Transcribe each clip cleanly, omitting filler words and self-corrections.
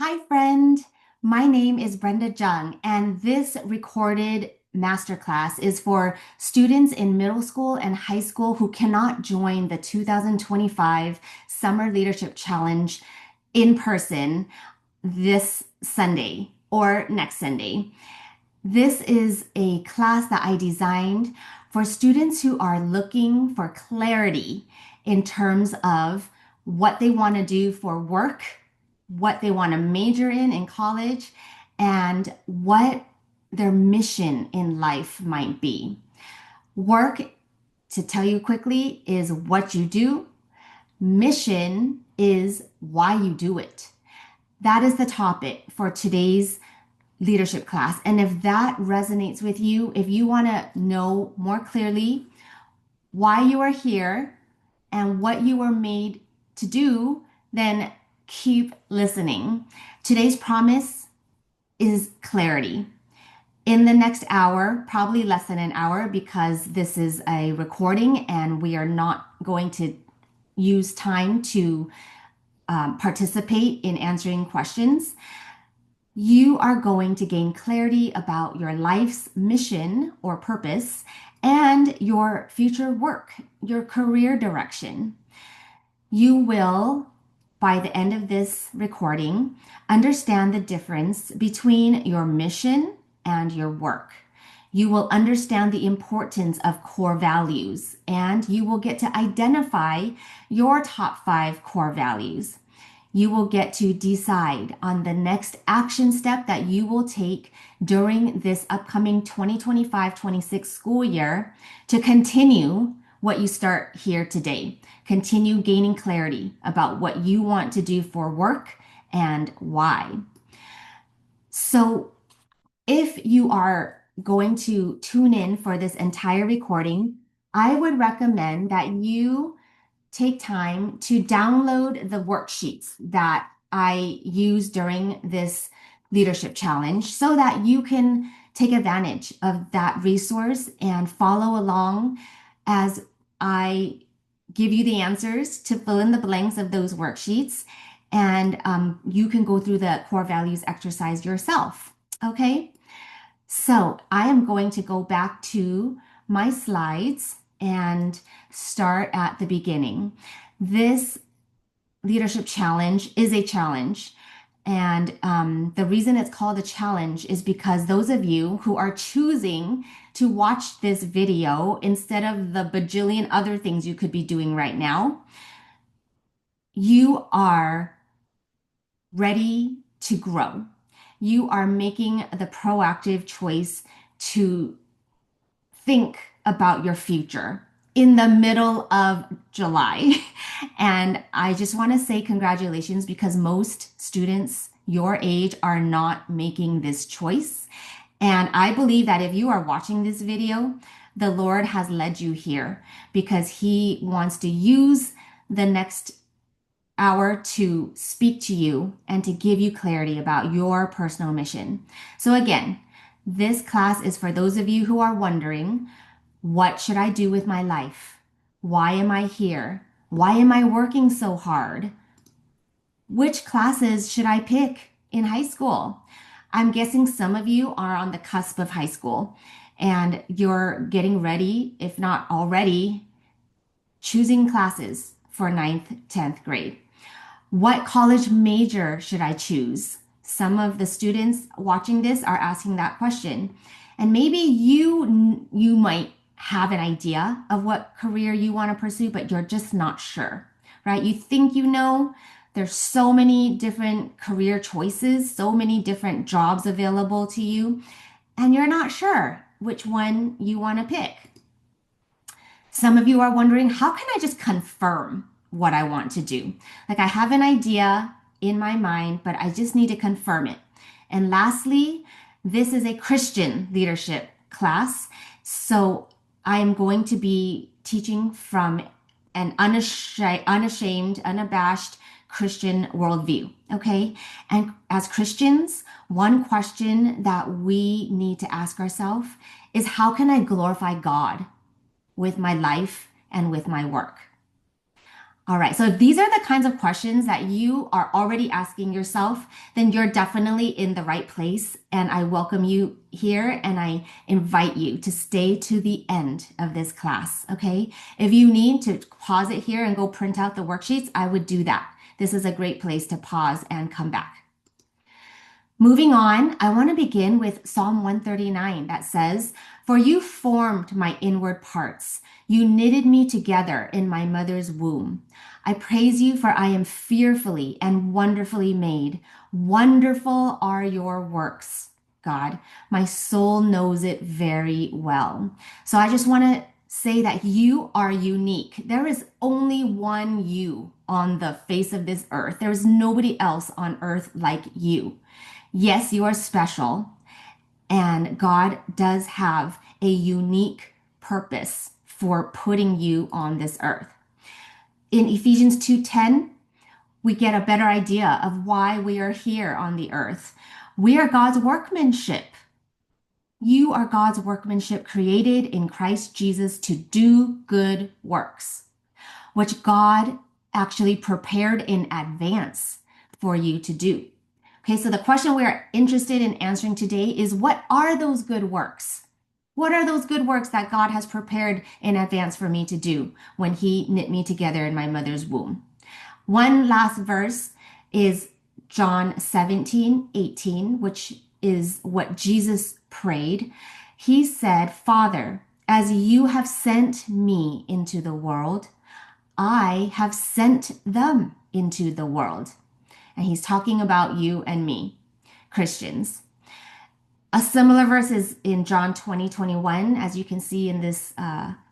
Hi, friend. My name is Brenda Jung, and this recorded masterclass is for students in middle school and high school who cannot join the 2025 Summer Leadership Challenge in person this Sunday or next Sunday. This is a class that I designed for students who are looking for clarity in terms of what they want to do for work, what they want to major in college, and what their mission in life might be. Work, to tell you quickly, is what you do. Mission is why you do it. That is the topic for today's leadership class. And if that resonates with you, if you want to know more clearly why you are here and what you were made to do, then keep listening. Today's promise is clarity. In the next hour, probably less than an hour, because this is a recording and we are not going to use time to participate in answering questions. You are going to gain clarity about your life's mission or purpose and your future work, your career direction. You will, by the end of this recording, understand the difference between your mission and your work. You will understand the importance of core values, and you will get to identify your top 5 core values. You will get to decide on the next action step that you will take during this upcoming 2025-26 school year to continue what you start here today. Continue gaining clarity about what you want to do for work and why. So, if you are going to tune in for this entire recording, I would recommend that you take time to download the worksheets that I use during this leadership challenge so that you can take advantage of that resource and follow along as I give you the answers to fill in the blanks of those worksheets. And you can go through the core values exercise yourself. Okay. So I am going to go back to my slides and start at the beginning. This leadership challenge is a challenge. And the reason it's called a challenge is because those of you who are choosing to watch this video instead of the bajillion other things you could be doing right now, you are ready to grow. You are making the proactive choice to think about your future in the middle of July. And I just want to say congratulations because most students your age are not making this choice. And I believe that if you are watching this video, the Lord has led you here because He wants to use the next hour to speak to you and to give you clarity about your personal mission. So again, this class is for those of you who are wondering, what should I do with my life? Why am I here? Why am I working so hard? Which classes should I pick in high school? I'm guessing some of you are on the cusp of high school and you're getting ready, if not already, choosing classes for ninth, 10th grade. What college major should I choose? Some of the students watching this are asking that question. And maybe you might have an idea of what career you want to pursue, but you're just not sure, right? You think you know. There's so many different career choices, so many different jobs available to you, and you're not sure which one you want to pick. Some of you are wondering, how can I just confirm what I want to do? Like I have an idea in my mind, but I just need to confirm it. And lastly, this is a Christian leadership class. So I am going to be teaching from an unashamed, unabashed Christian worldview. Okay. And as Christians, one question that we need to ask ourselves is how can I glorify God with my life and with my work? All right. So if these are the kinds of questions that you are already asking yourself, then you're definitely in the right place. And I welcome you here and I invite you to stay to the end of this class. Okay. If you need to pause it here and go print out the worksheets, I would do that. This is a great place to pause and come back. Moving on, I want to begin with Psalm 139 that says, "For you formed my inward parts. You knitted me together in my mother's womb. I praise you, for I am fearfully and wonderfully made. Wonderful are your works, God. My soul knows it very well." So I just want to say that you are unique. There is only one you on the face of this earth. There is nobody else on earth like you. Yes, you are special, and God does have a unique purpose for putting you on this earth. In Ephesians 2:10, we get a better idea of why we are here on the earth. We are God's workmanship. You are God's workmanship created in Christ Jesus to do good works, which God actually prepared in advance for you to do. Okay, so the question we are interested in answering today is, what are those good works? What are those good works that God has prepared in advance for me to do when He knit me together in my mother's womb? One last verse is John 17:18, which is what Jesus prayed. He said, "Father, as you have sent me into the world, I have sent them into the world." And he's talking about you and me, Christians. A similar verse is in John 20:21, as you can see in this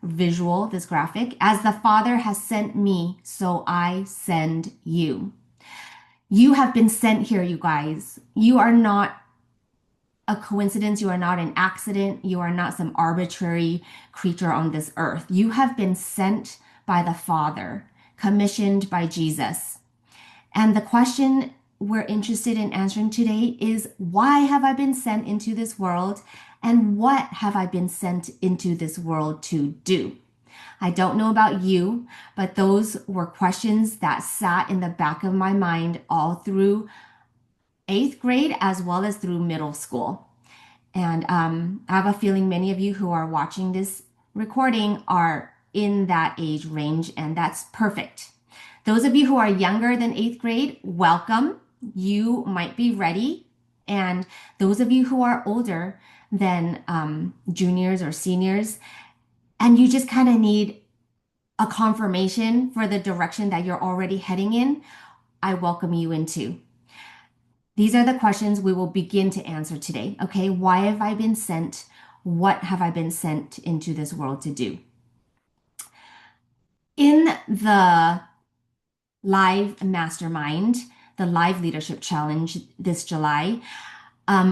visual, this graphic. "As the Father has sent me, so I send you." You have been sent here, you guys. You are not a coincidence. You are not an accident. You are not some arbitrary creature on this earth. You have been sent by the Father, commissioned by Jesus. And the question we're interested in answering today is, why have I been sent into this world? And what have I been sent into this world to do? I don't know about you, but those were questions that sat in the back of my mind all through eighth grade as well as through middle school. And I have a feeling many of you who are watching this recording are in that age range, and that's perfect. Those of you who are younger than eighth grade, welcome. You might be ready. And those of you who are older than juniors or seniors, and you just kind of need a confirmation for the direction that you're already heading in, I welcome you into. These are the questions we will begin to answer today. Okay, why have I been sent? What have I been sent into this world to do? In the live mastermind, the live leadership challenge this July,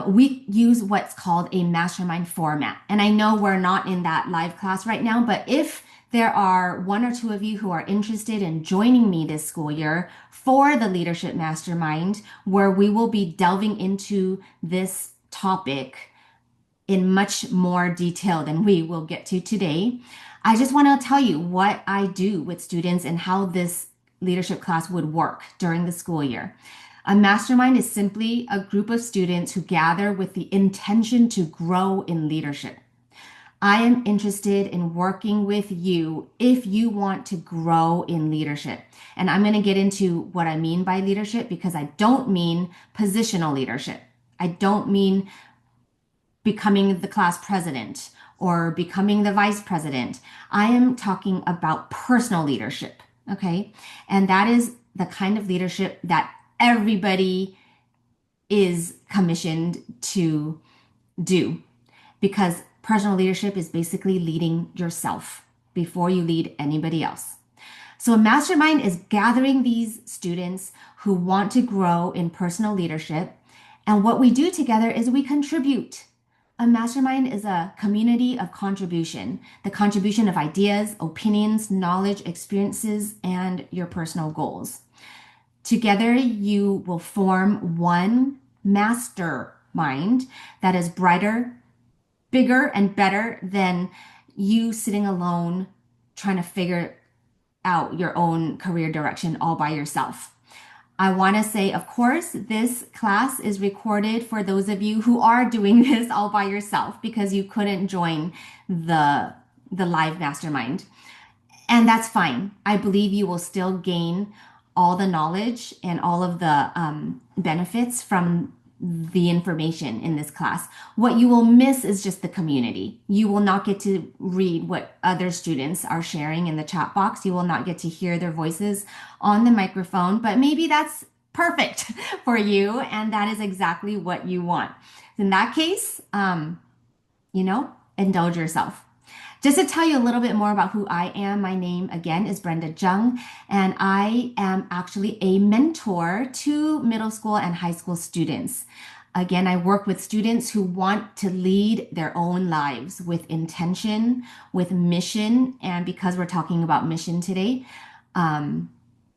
we use what's called a mastermind format. And I know we're not in that live class right now, but if there are one or two of you who are interested in joining me this school year for the leadership mastermind, where we will be delving into this topic in much more detail than we will get to today, I just want to tell you what I do with students and how this leadership class would work during the school year. A mastermind is simply a group of students who gather with the intention to grow in leadership. I am interested in working with you if you want to grow in leadership. And I'm going to get into what I mean by leadership, because I don't mean positional leadership. I don't mean becoming the class president or becoming the vice president. I am talking about personal leadership. Okay. And that is the kind of leadership that everybody is commissioned to do, because personal leadership is basically leading yourself before you lead anybody else. So a mastermind is gathering these students who want to grow in personal leadership. And what we do together is we contribute. A mastermind is a community of contribution, the contribution of ideas, opinions, knowledge, experiences, and your personal goals. Together, you will form one mastermind that is brighter, bigger, and better than you sitting alone trying to figure out your own career direction all by yourself. I want to say, of course, this class is recorded for those of you who are doing this all by yourself because you couldn't join the the live mastermind. And that's fine. I believe you will still gain all the knowledge and all of the benefits from the information in this class. What you will miss is just the community. You will not get to read what other students are sharing in the chat box. You will not get to hear their voices on the microphone, but maybe that's perfect for you, and that is exactly what you want. In that case, indulge yourself. Just to tell you a little bit more about who I am, my name again is Brenda Jung, and I am actually a mentor to middle school and high school students. Again, I work with students who want to lead their own lives with intention, with mission, and because we're talking about mission today,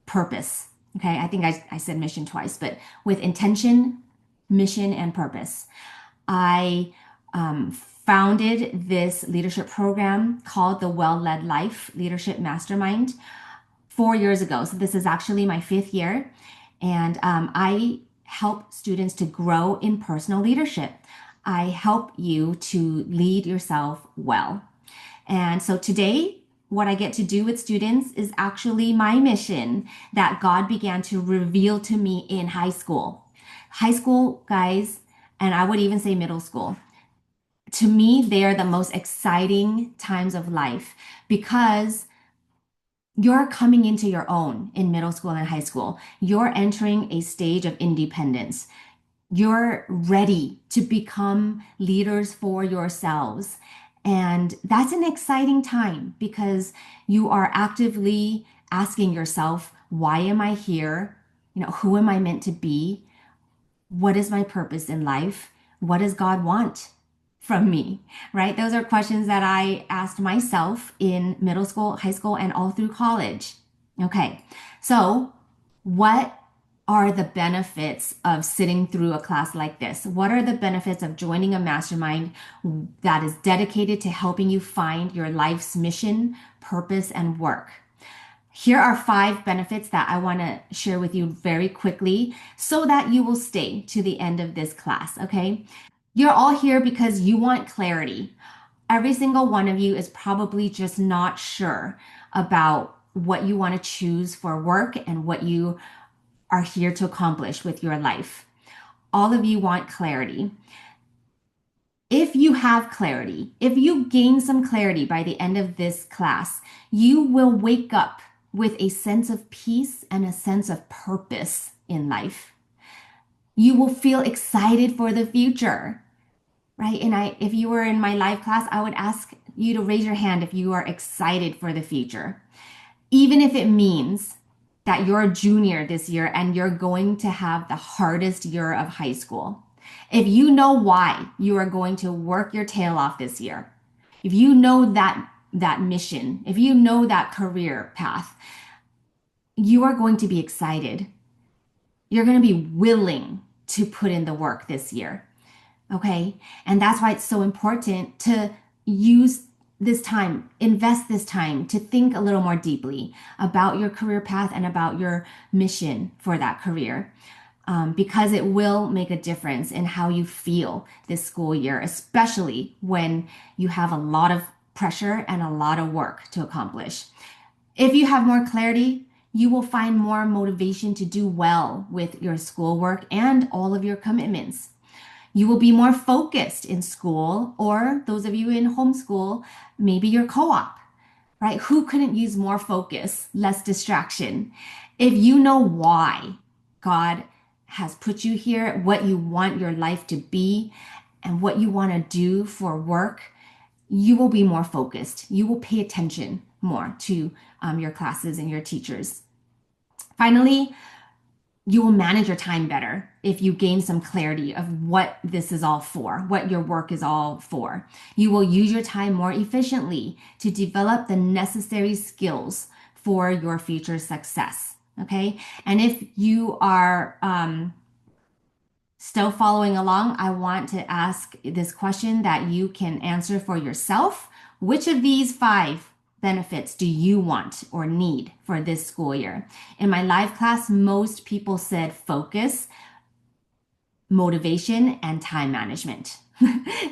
purpose. Okay, I think I said mission twice, but with intention, mission, and purpose. I founded this leadership program called the Well Led Life Leadership Mastermind 4 years ago. So this is actually my fifth year. And I help students to grow in personal leadership. I help you to lead yourself well. And so today, what I get to do with students is actually my mission that God began to reveal to me in high school. High school, guys, and I would even say middle school. To me, they are the most exciting times of life because you're coming into your own in middle school and high school. You're entering a stage of independence. You're ready to become leaders for yourselves. And that's an exciting time because you are actively asking yourself, why am I here? Who am I meant to be? What is my purpose in life? What does God want from me? Right? Those are questions that I asked myself in middle school, high school, and all through college. Okay, so what are the benefits of sitting through a class like this? What are the benefits of joining a mastermind that is dedicated to helping you find your life's mission, purpose, and work? Here are 5 benefits that I want to share with you very quickly so that you will stay to the end of this class, okay? You're all here because you want clarity. Every single one of you is probably just not sure about what you want to choose for work and what you are here to accomplish with your life. All of you want clarity. If you have clarity, if you gain some clarity by the end of this class, you will wake up with a sense of peace and a sense of purpose in life. You will feel excited for the future, right? And if you were in my live class, I would ask you to raise your hand if you are excited for the future, even if it means that you're a junior this year and you're going to have the hardest year of high school. If you know why you are going to work your tail off this year, if you know that mission, if you know that career path, you are going to be excited. You're going to be willing to put in the work this year. Okay? And that's why it's so important to use this time, invest this time to think a little more deeply about your career path and about your mission for that career. Because it will make a difference in how you feel this school year, especially when you have a lot of pressure and a lot of work to accomplish. If you have more clarity, you will find more motivation to do well with your schoolwork and all of your commitments. You will be more focused in school, or those of you in homeschool, maybe your co-op, right? Who couldn't use more focus, less distraction? If you know why God has put you here, what you want your life to be, and what you want to do for work, you will be more focused. You will pay attention more to your classes and your teachers. Finally, you will manage your time better if you gain some clarity of what this is all for, what your work is all for. You will use your time more efficiently to develop the necessary skills for your future success. Okay. And if you are still following along, I want to ask this question that you can answer for yourself. Which of these 5 benefits do you want or need for this school year? In my live class, most people said focus, motivation, and time management.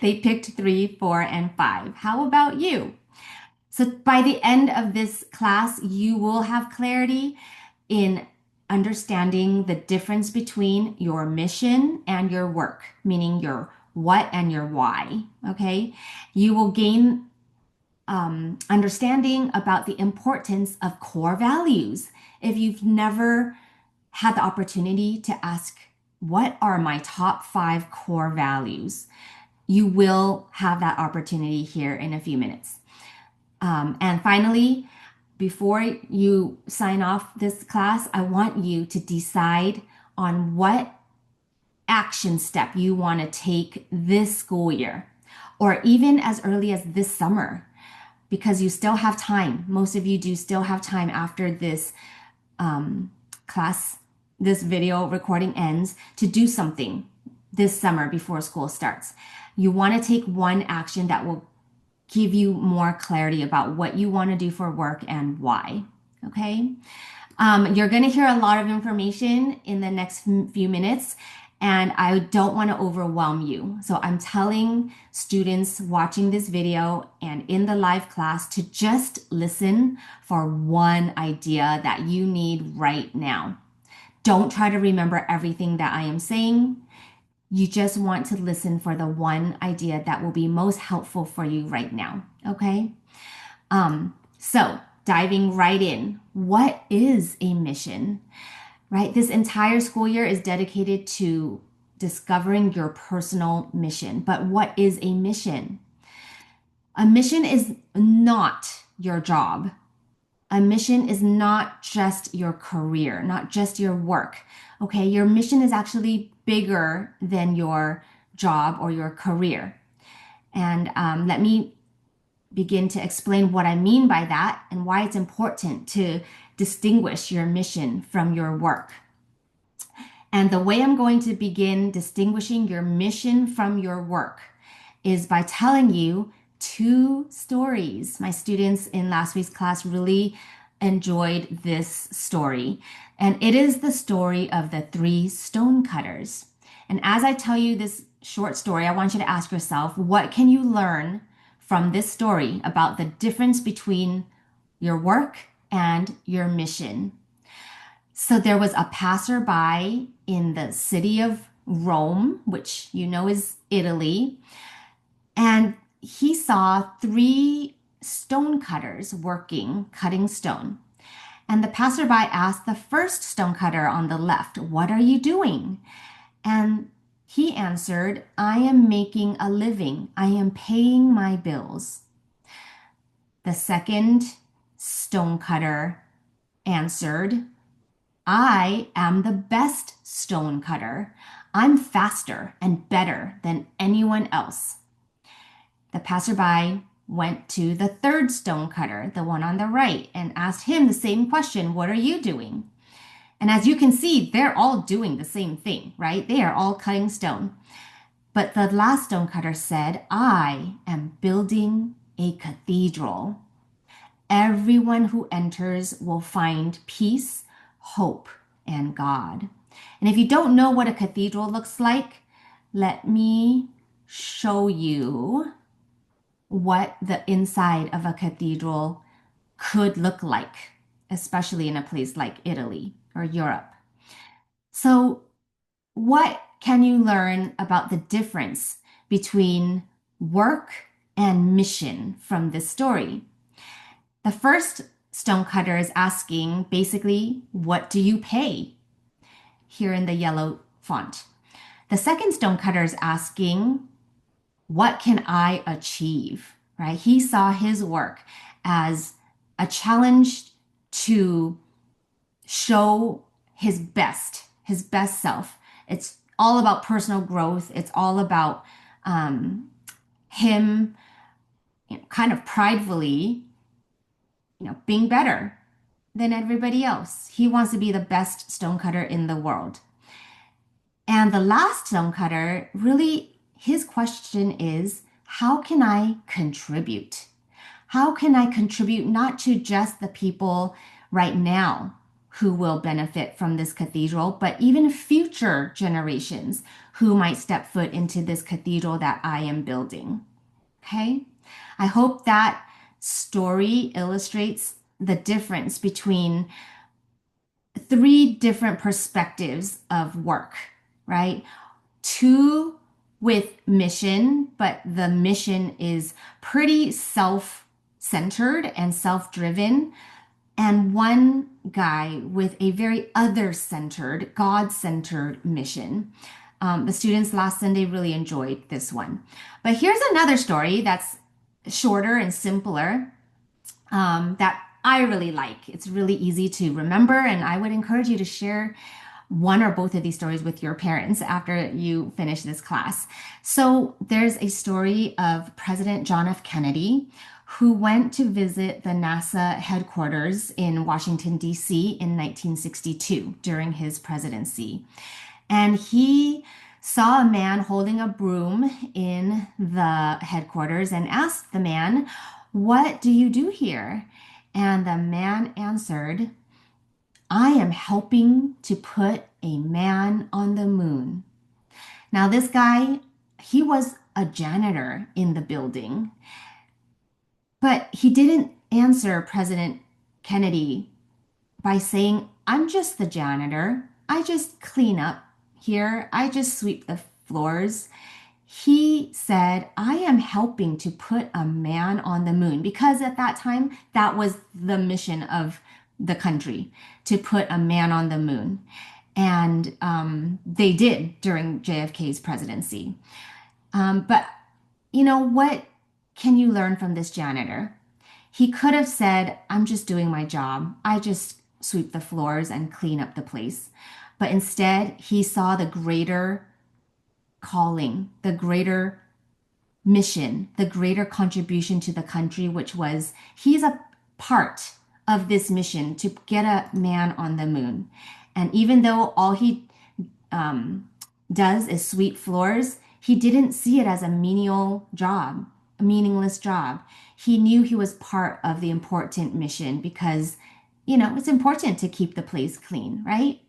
They picked 3, 4, and 5. How about you? So by the end of this class, you will have clarity in understanding the difference between your mission and your work, meaning your what and your why. Okay. You will gain understanding about the importance of core values. If you've never had the opportunity to ask, what are my top 5 core values? You will have that opportunity here in a few minutes. And finally, before you sign off this class, I want you to decide on what action step you want to take this school year, or even as early as this summer, because you still have time. Most of you do still have time after this class, this video recording ends, to do something this summer before school starts. You want to take one action that will give you more clarity about what you want to do for work and why. Okay. You're going to hear a lot of information in the next few minutes, and I don't want to overwhelm you. So I'm telling students watching this video and in the live class to just listen for one idea that you need right now. Don't try to remember everything that I am saying. You just want to listen for the one idea that will be most helpful for you right now. Okay. So diving right in, what is a mission? Right? This entire school year is dedicated to discovering your personal mission. But what is a mission? A mission is not your job. A mission is not just your career, not just your work. Okay, your mission is actually bigger than your job or your career. And let me begin to explain what I mean by that and why it's important to distinguish your mission from your work. And the way I'm going to begin distinguishing your mission from your work is by telling you 2 stories. My students in last week's class really enjoyed this story. And it is the story of the 3 stonecutters. And as I tell you this short story, I want you to ask yourself, what can you learn from this story about the difference between your work and your mission? So there was a passerby in the city of Rome, which you know is Italy, and he saw 3 stonecutters working, cutting stone. And the passerby asked the first stonecutter on the left, "What are you doing?" And he answered, "I am making a living. I am paying my bills." The second stonecutter answered, "I am the best stonecutter. I'm faster and better than anyone else." The passerby went to the third stonecutter, the one on the right, and asked him the same question, "What are you doing?" And as you can see, they're all doing the same thing, right? They are all cutting stone. But the last stonecutter said, "I am building a cathedral. Everyone who enters will find peace, hope, and God." And if you don't know what a cathedral looks like, let me show you what the inside of a cathedral could look like, especially in a place like Italy or Europe. So, what can you learn about the difference between work and mission from this story? The first stonecutter is asking basically, "What do you pay?" Here in the yellow font. The second stonecutter is asking, "What can I achieve?" Right? He saw his work as a challenge to show his best self. It's all about personal growth. It's all about him, kind of pridefully, being better than everybody else. He wants to be the best stonecutter in the world. And the last stonecutter, really, his question is, how can I contribute? How can I contribute not to just the people right now who will benefit from this cathedral, but even future generations who might step foot into this cathedral that I am building? Okay. I hope that story illustrates the difference between three different perspectives of work, right? Two with mission, but the mission is pretty self-centered and self-driven, and one guy with a very other-centered, God-centered mission. The students last Sunday really enjoyed this one. But here's another story that's shorter and simpler that I really like. It's really easy to remember, and I would encourage you to share one or both of these stories with your parents after you finish this class. So there's a story of President John F. Kennedy who went to visit the NASA headquarters in Washington, D.C. in 1962 during his presidency. And he saw a man holding a broom in the headquarters and asked the man, "What do you do here?" And the man answered, "I am helping to put a man on the moon." Now, this guy, he was a janitor in the building, but he didn't answer President Kennedy by saying, "I'm just the janitor. I just clean up here. I just sweep the floors." He said, "I am helping to put a man on the moon," because at that time, that was the mission of the country, to put a man on the moon. And they did during JFK's presidency. But you know, what can you learn from this janitor? He could have said, "I'm just doing my job. I just sweep the floors and clean up the place." But instead, he saw the greater calling, the greater mission, the greater contribution to the country, which was he's a part of this mission to get a man on the moon. And even though all he um, does is sweep floors, he didn't see it as a menial job, a meaningless job. He knew he was part of the important mission because, it's important to keep the place clean, right?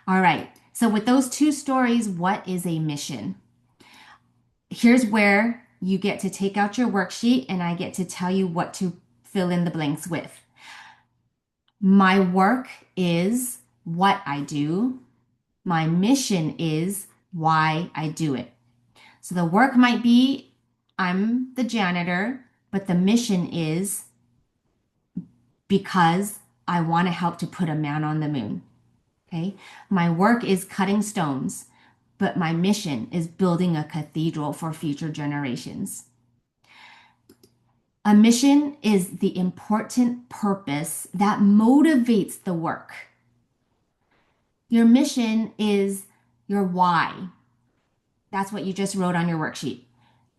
All right. So, with those two stories, what is a mission? Here's where you get to take out your worksheet and I get to tell you what to fill in the blanks with. My work is what I do. My mission is why I do it. So the work might be I'm the janitor, but the mission is because I want to help to put a man on the moon. Okay. My work is cutting stones, but my mission is building a cathedral for future generations. A mission is the important purpose that motivates the work. Your mission is your why. That's what you just wrote on your worksheet.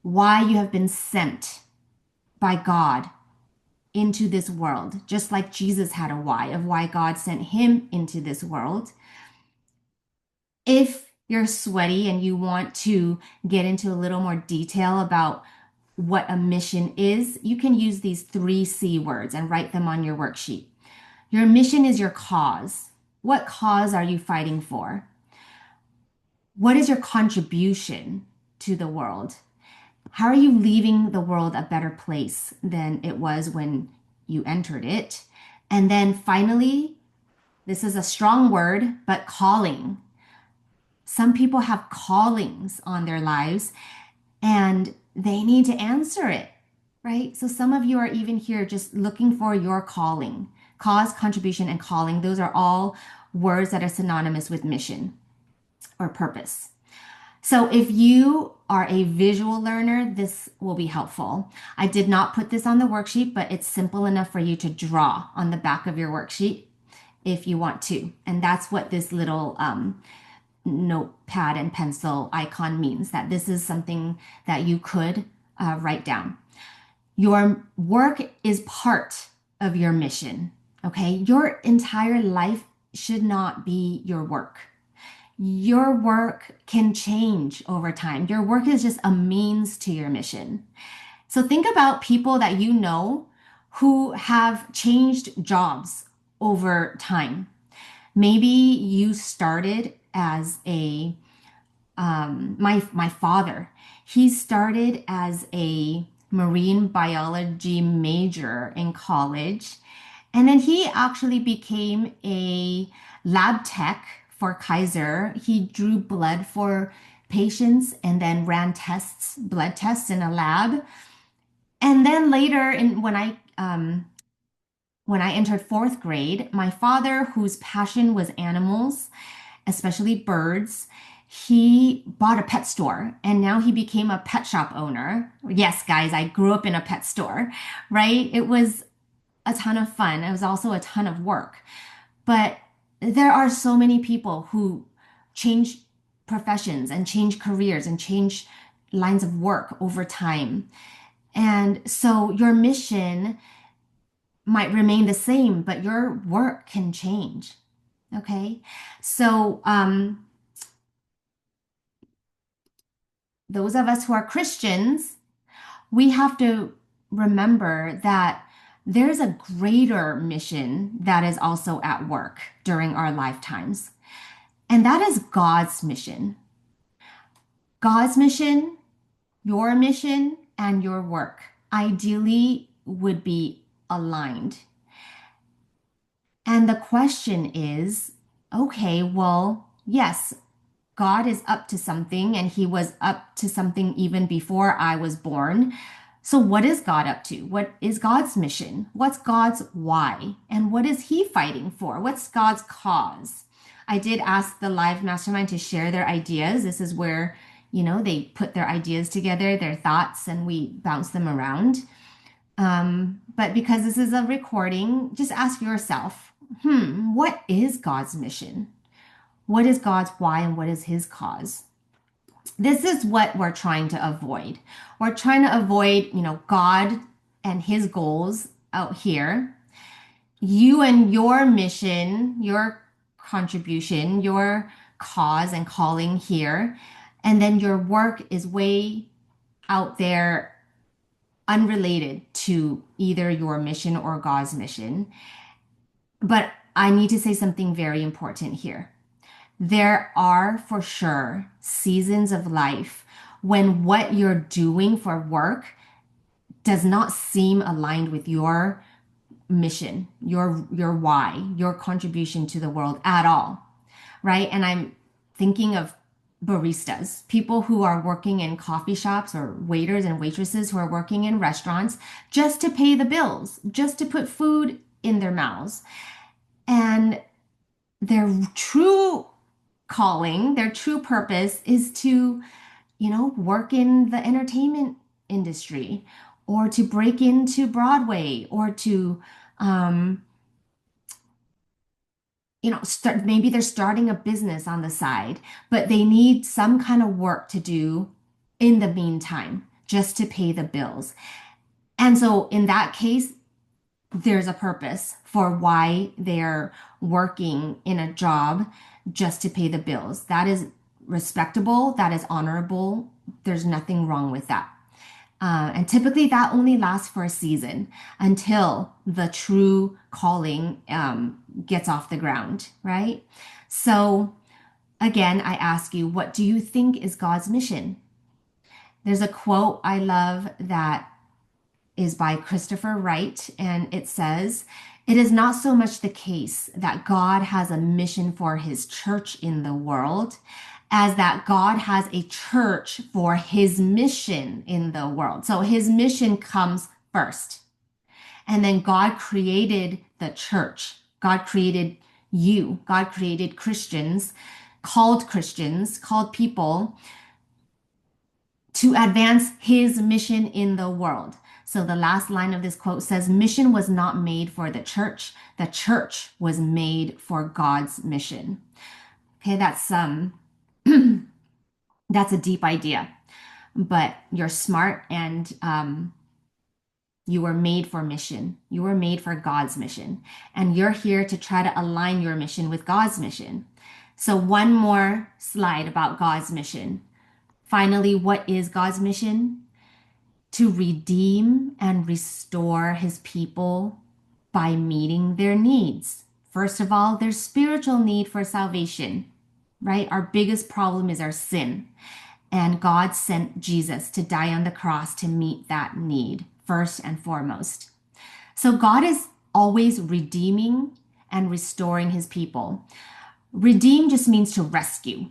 Why you have been sent by God into this world, just like Jesus had a why of why God sent him into this world. If you're sweaty and you want to get into a little more detail about what a mission is, you can use these 3C words and write them on your worksheet. Your mission is your cause. What cause are you fighting for? What is your contribution to the world? How are you leaving the world a better place than it was when you entered it? And then finally, this is a strong word, but calling. Some people have callings on their lives and they need to answer it, right? So some of you are even here just looking for your calling. Cause, contribution, and calling, those are all words that are synonymous with mission or purpose. So if you are a visual learner, this will be helpful. I did not put this on the worksheet, but it's simple enough for you to draw on the back of your worksheet if you want to. And that's what this little notepad and pencil icon means, that this is something that you could write down. Your work is part of your mission, okay? Your entire life should not be your work. Your work can change over time. Your work is just a means to your mission. So think about people that you know who have changed jobs over time. Maybe you started as a my father. He started as a marine biology major in college, and then he actually became a lab tech for Kaiser. He drew blood for patients and then ran tests, blood tests in a lab. And then later, when I entered fourth grade, my father, whose passion was animals, especially birds, he bought a pet store and now he became a pet shop owner. Yes, guys, I grew up in a pet store, right? It was a ton of fun. It was also a ton of work. But there are so many people who change professions and change careers and change lines of work over time. And so your mission might remain the same, but your work can change. Okay. So, those of us who are Christians, we have to remember that there's a greater mission that is also at work during our lifetimes, and that is God's mission. God's mission, your mission, and your work ideally would be aligned. And the question is, okay, well, yes, God is up to something, and he was up to something even before I was born. So, what is God up to? What is God's mission? What's God's why? And what is he fighting for? What's God's cause? I did ask the live mastermind to share their ideas. This is where, they put their ideas together, their thoughts, and we bounce them around. But because this is a recording, just ask yourself, what is God's mission? What is God's why and what is his cause? This is what we're trying to avoid. We're trying to avoid, God and his goals out here. You and your mission, your contribution, your cause and calling here. And then your work is way out there, unrelated to either your mission or God's mission. But I need to say something very important here. There are for sure seasons of life when what you're doing for work does not seem aligned with your mission, your why, your contribution to the world at all, right? And I'm thinking of baristas, people who are working in coffee shops, or waiters and waitresses who are working in restaurants just to pay the bills, just to put food in their mouths. And their true calling, their true purpose is to, work in the entertainment industry, or to break into Broadway, or to, um, start, maybe they're starting a business on the side, but they need some kind of work to do in the meantime just to pay the bills. And so in that case, there's a purpose for why they're working in a job just to pay the bills. That is respectable, that is honorable. There's nothing wrong with that. And typically that only lasts for a season until the true calling gets off the ground, right? So again, I ask you, what do you think is God's mission? There's a quote I love that is by Christopher Wright, and it says, "It is not so much the case that God has a mission for his church in the world as that God has a church for his mission in the world." So his mission comes first. And then God created the church. God created you. God created Christians, called people to advance his mission in the world. So the last line of this quote says, "Mission was not made for the church was made for God's mission." Okay, that's a deep idea, but you're smart, and you were made for mission. You were made for God's mission, and you're here to try to align your mission with God's mission. So one more slide about God's mission. Finally, what is God's mission? to redeem and restore his people by meeting their needs. First of all, their spiritual need for salvation, right? Our biggest problem is our sin. And God sent Jesus to die on the cross to meet that need, first and foremost. So God is always redeeming and restoring his people. Redeem just means to rescue,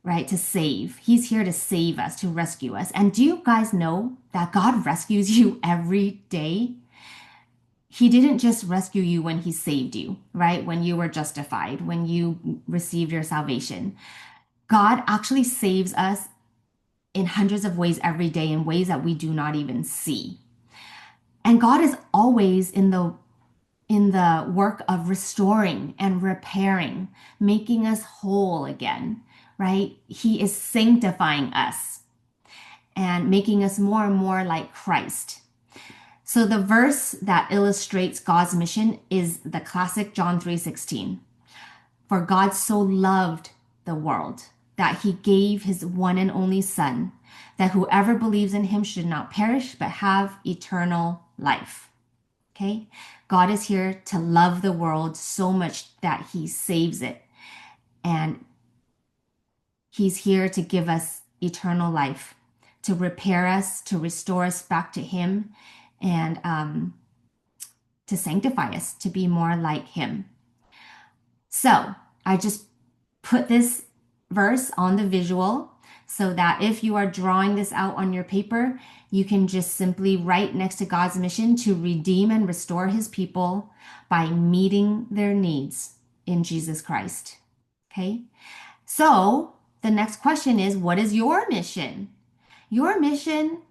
right? To save. He's here to save us, to rescue us. And do you guys know that God rescues you every day? He didn't just rescue you when he saved you, right? When you were justified, when you received your salvation. God actually saves us in hundreds of ways every day in ways that we do not even see. And God is always in the work of restoring and repairing, making us whole again, right? He is sanctifying us and making us more and more like Christ. So the verse that illustrates God's mission is the classic John 3:16. For God so loved the world that he gave his one and only son, that whoever believes in him should not perish but have eternal life. Okay? God is here to love the world so much that he saves it. And he's here to give us eternal life, to repair us, to restore us back to him, and to sanctify us, to be more like him. So I just put this verse on the visual so that if you are drawing this out on your paper, you can just simply write next to God's mission to redeem and restore his people by meeting their needs in Jesus Christ. Okay? So the next question is, what is your mission? Your mission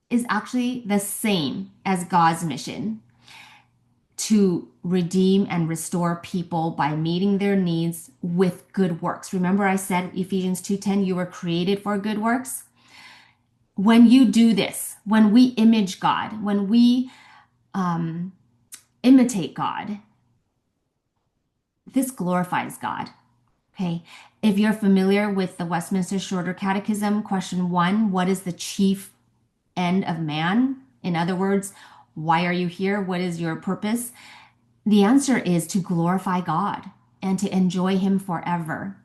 is actually the same as God's mission, to redeem and restore people by meeting their needs with good works. Remember I said Ephesians 2:10, you were created for good works? When you do this, when we image God, when we imitate God, this glorifies God. Okay. If you're familiar with the Westminster Shorter Catechism, question 1, what is the chief end of man? In other words, why are you here? What is your purpose? The answer is to glorify God and to enjoy him forever.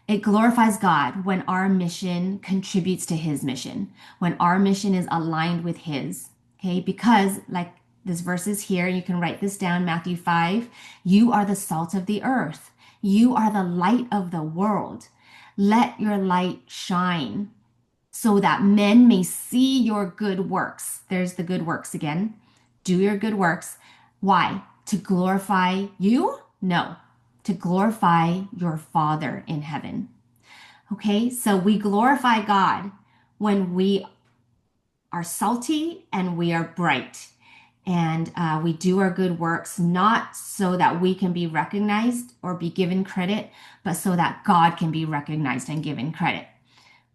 It glorifies God when our mission contributes to his mission, when our mission is aligned with his. Okay, because like this verse is here, you can write this down, Matthew 5, you are the salt of the earth. You are the light of the world. Let your light shine so that men may see your good works. There's the good works again. Do your good works. Why? To glorify you? No, to glorify your Father in heaven. Okay, so we glorify God when we are salty and we are bright. And we do our good works, not so that we can be recognized or be given credit, but so that God can be recognized and given credit.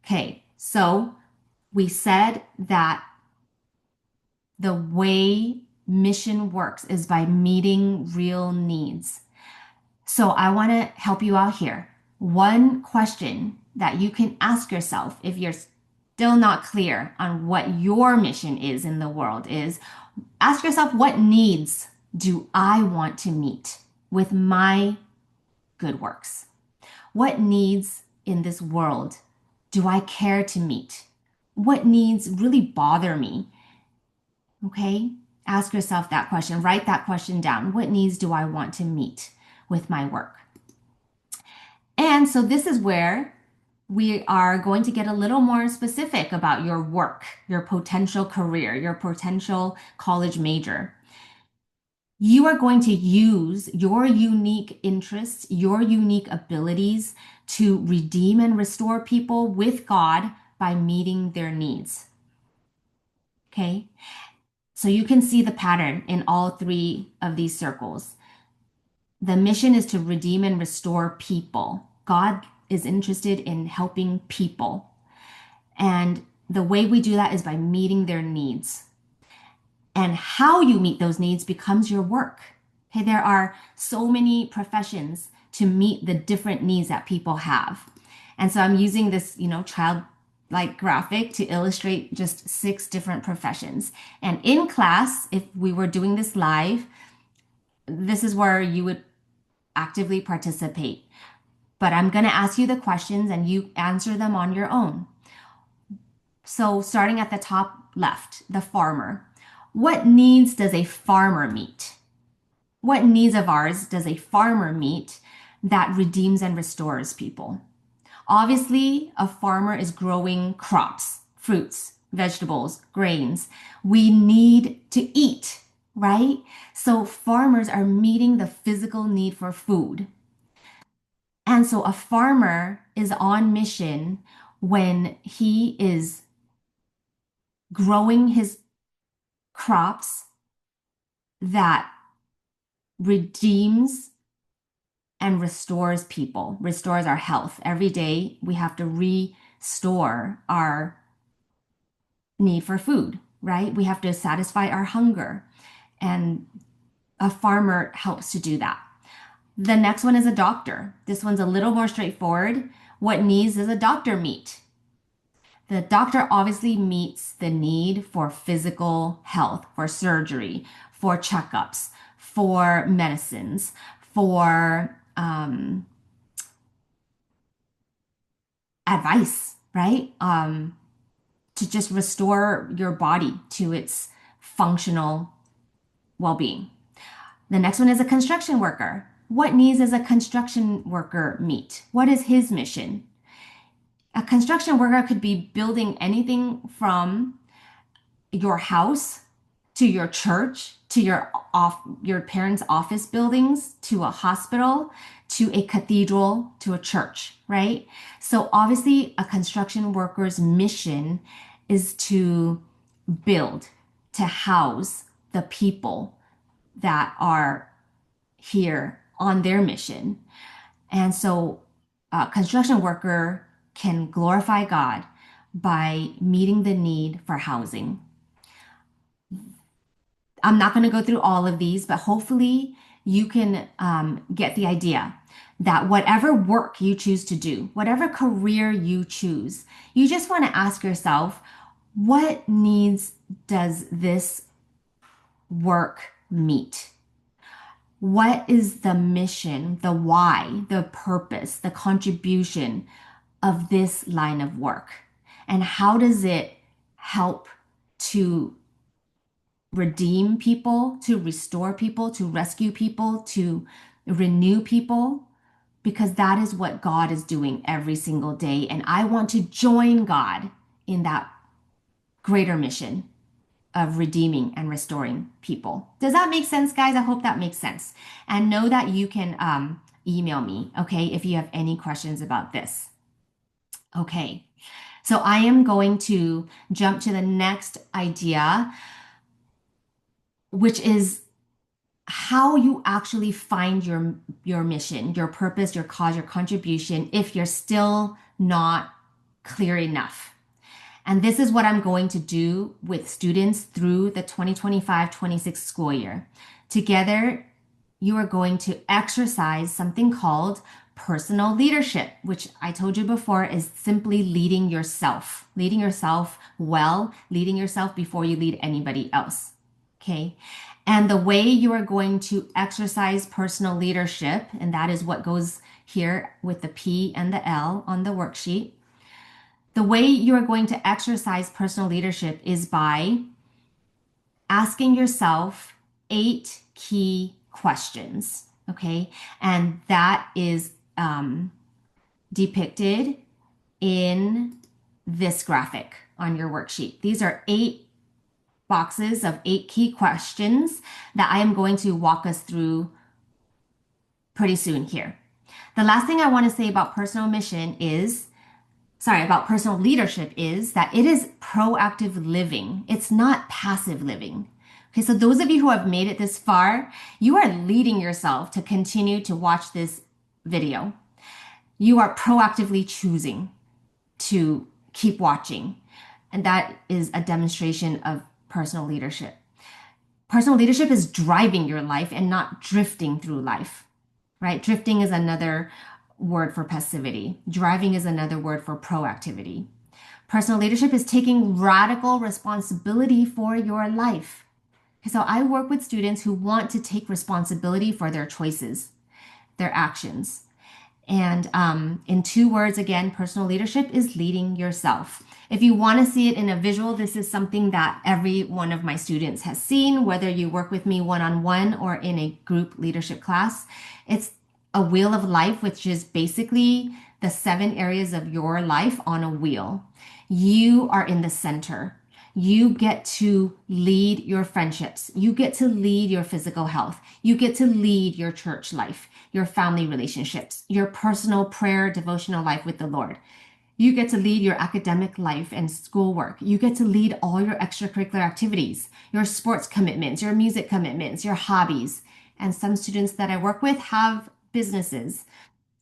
Okay, so we said that the way mission works is by meeting real needs. So I want to help you out here. One question that you can ask yourself if you're still not clear on what your mission is in the world is, ask yourself, what needs do I want to meet with my good works? What needs in this world do I care to meet? What needs really bother me? Okay, ask yourself that question. Write that question down. What needs do I want to meet with my work? And so this is where we are going to get a little more specific about your work, your potential career, your potential college major. You are going to use your unique interests, your unique abilities to redeem and restore people with God by meeting their needs. Okay? So you can see the pattern in all three of these circles. The mission is to redeem and restore people. God is interested in helping people. And the way we do that is by meeting their needs. And how you meet those needs becomes your work. Okay, there are so many professions to meet the different needs that people have. And so I'm using this, child like graphic to illustrate just 6 different professions. And in class, if we were doing this live, this is where you would actively participate. But I'm going to ask you the questions and you answer them on your own. So, starting at the top left, the farmer. What needs does a farmer meet? What needs of ours does a farmer meet that redeems and restores people? Obviously, a farmer is growing crops, fruits, vegetables, grains. We need to eat, right? So farmers are meeting the physical need for food. And so a farmer is on mission when he is growing his crops that redeems and restores people, restores our health. Every day we have to restore our need for food, right? We have to satisfy our hunger. And a farmer helps to do that. The next one is a doctor. This one's a little more straightforward. What needs does a doctor meet? The doctor obviously meets the need for physical health, for surgery, for checkups, for medicines, for advice, right? To just restore your body to its functional well being. The next one is a construction worker. What needs does a construction worker meet? What is his mission? A construction worker could be building anything from your house to your church to your parents' office buildings to a hospital to a cathedral to a church, right? So obviously a construction worker's mission is to build, to house the people that are here on their mission. And so a construction worker can glorify God by meeting the need for housing. I'm not going to go through all of these, but hopefully you can get the idea that whatever work you choose to do, whatever career you choose, you just want to ask yourself, what needs does this work meet? What is the mission, the why, the purpose, the contribution of this line of work? And how does it help to redeem people, to restore people, to rescue people, to renew people? Because that is what God is doing every single day. And I want to join God in that greater mission of redeeming and restoring people. Does that make sense, guys? I hope that makes sense. And know that you can email me, okay, if you have any questions about this. Okay, so I am going to jump to the next idea, which is how you actually find your mission, your purpose, your cause, your contribution if you're still not clear enough. And this is what I'm going to do with students through the 2025-26 school year. Together, you are going to exercise something called personal leadership, which I told you before is simply leading yourself well, leading yourself before you lead anybody else. Okay. And the way you are going to exercise personal leadership, and that is what goes here with the P and the L on the worksheet. The way you are going to exercise personal leadership is by asking yourself 8 key questions. Okay. And that is depicted in this graphic on your worksheet. These are 8 boxes of 8 key questions that I am going to walk us through pretty soon here. The last thing I want to say about personal leadership is that it is proactive living. It's not passive living. Okay, so those of you who have made it this far, you are leading yourself to continue to watch this video. You are proactively choosing to keep watching. And that is a demonstration of personal leadership. Personal leadership is driving your life and not drifting through life, right? Drifting is another word for passivity. Driving is another word for proactivity. Personal leadership is taking radical responsibility for your life. So I work with students who want to take responsibility for their choices, their actions. And in two words, again, personal leadership is leading yourself. If you want to see it in a visual, this is something that every one of my students has seen, whether you work with me one on one or in a group leadership class. It's a wheel of life, which is basically the 7 areas of your life on a wheel. You are in the center. You get to lead your friendships. You get to lead your physical health. You get to lead your church life, your family relationships, your personal prayer, devotional life with the Lord. You get to lead your academic life and schoolwork. You get to lead all your extracurricular activities, your sports commitments, your music commitments, your hobbies. And some students that I work with have businesses.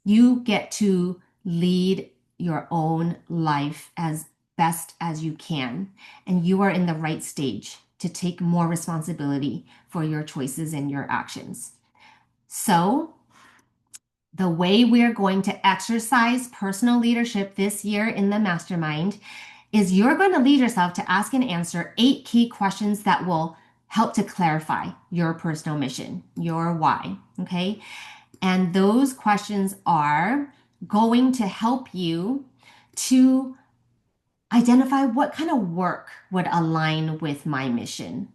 You get to lead your own life as best as you can. And you are in the right stage to take more responsibility for your choices and your actions. So, the way we're going to exercise personal leadership this year in the mastermind is you're going to lead yourself to ask and answer 8 key questions that will help to clarify your personal mission, your why. Okay. And those questions are going to help you to identify what kind of work would align with my mission,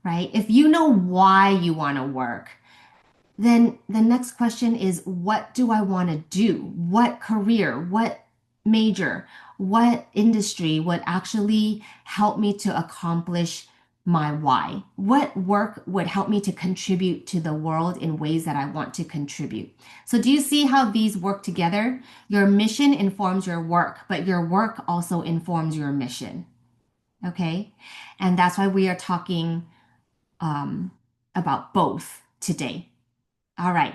right? If you know why you want to work, then the next question is, what do I want to do? What career, what major, what industry would actually help me to accomplish my why? What work would help me to contribute to the world in ways that I want to contribute? So, do you see how these work together? Your mission informs your work, but your work also informs your mission. Okay. And that's why we are talking about both today. All right.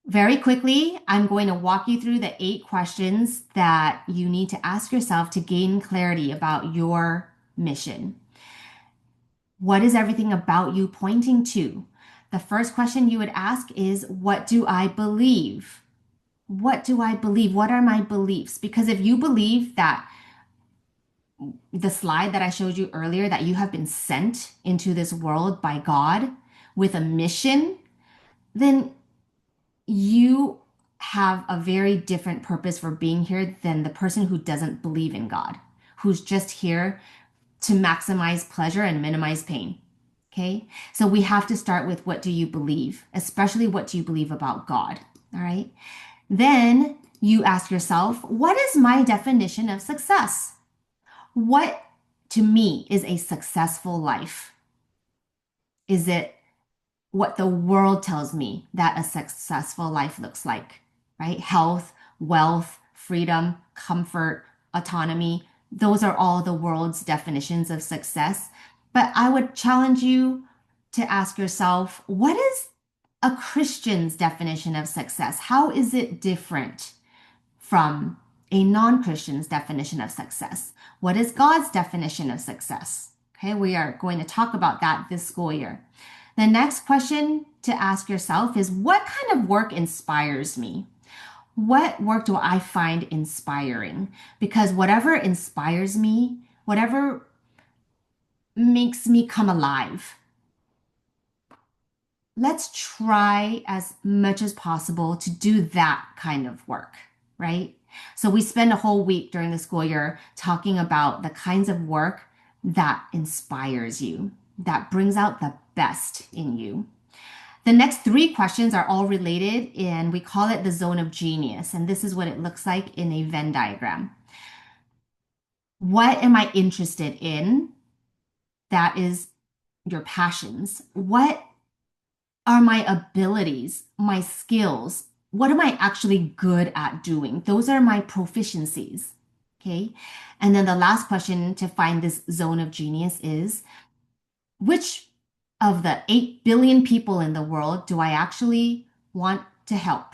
Very quickly, I'm going to walk you through the 8 questions that you need to ask yourself to gain clarity about your mission. What is everything about you pointing to? The first question you would ask is, what do I believe? What do I believe? What are my beliefs? Because if you believe that the slide that I showed you earlier, that you have been sent into this world by God with a mission, then you have a very different purpose for being here than the person who doesn't believe in God, who's just here to maximize pleasure and minimize pain. Okay. So we have to start with, what do you believe? Especially, what do you believe about God? All right. Then you ask yourself, what is my definition of success? What to me is a successful life? Is it what the world tells me that a successful life looks like, right? Health, wealth, freedom, comfort, autonomy. Those are all the world's definitions of success. But I would challenge you to ask yourself, what is a Christian's definition of success? How is it different from a non-Christian's definition of success? What is God's definition of success? Okay, we are going to talk about that this school year. The next question to ask yourself is, what kind of work inspires me? What work do I find inspiring? Because whatever inspires me, whatever makes me come alive, let's try as much as possible to do that kind of work, right? So we spend a whole week during the school year talking about the kinds of work that inspires you, that brings out the best in you. The next 3 questions are all related, and we call it the zone of genius. And this is what it looks like in a Venn diagram. What am I interested in? That is your passions. What are my abilities, my skills? What am I actually good at doing? Those are my proficiencies. Okay. And then the last question to find this zone of genius is, which of the 8 billion people in the world do I actually want to help?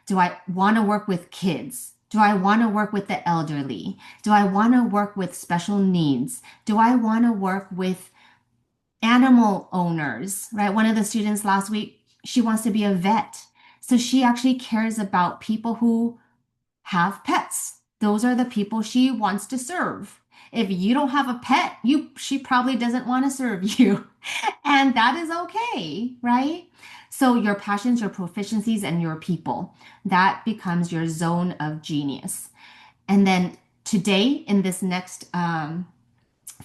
Do I want to work with kids? Do I want to work with the elderly? Do I want to work with special needs? Do I want to work with animal owners, right? One of the students last week, she wants to be a vet. So she actually cares about people who have pets. those are the people she wants to serve. If you don't have a pet, she probably doesn't want to serve you. And that is okay, right? So your passions, your proficiencies, and your people, that becomes your zone of genius. And then today, in this next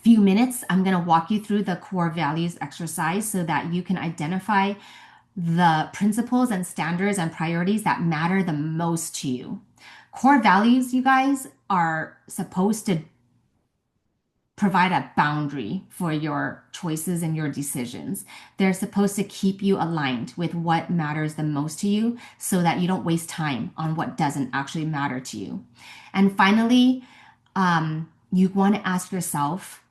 few minutes, I'm going to walk you through the core values exercise so that you can identify the principles and standards and priorities that matter the most to you. Core values, you guys, are supposed to provide a boundary for your choices and your decisions. They're supposed to keep you aligned with what matters the most to you so that you don't waste time on what doesn't actually matter to you. And finally, you want to ask yourself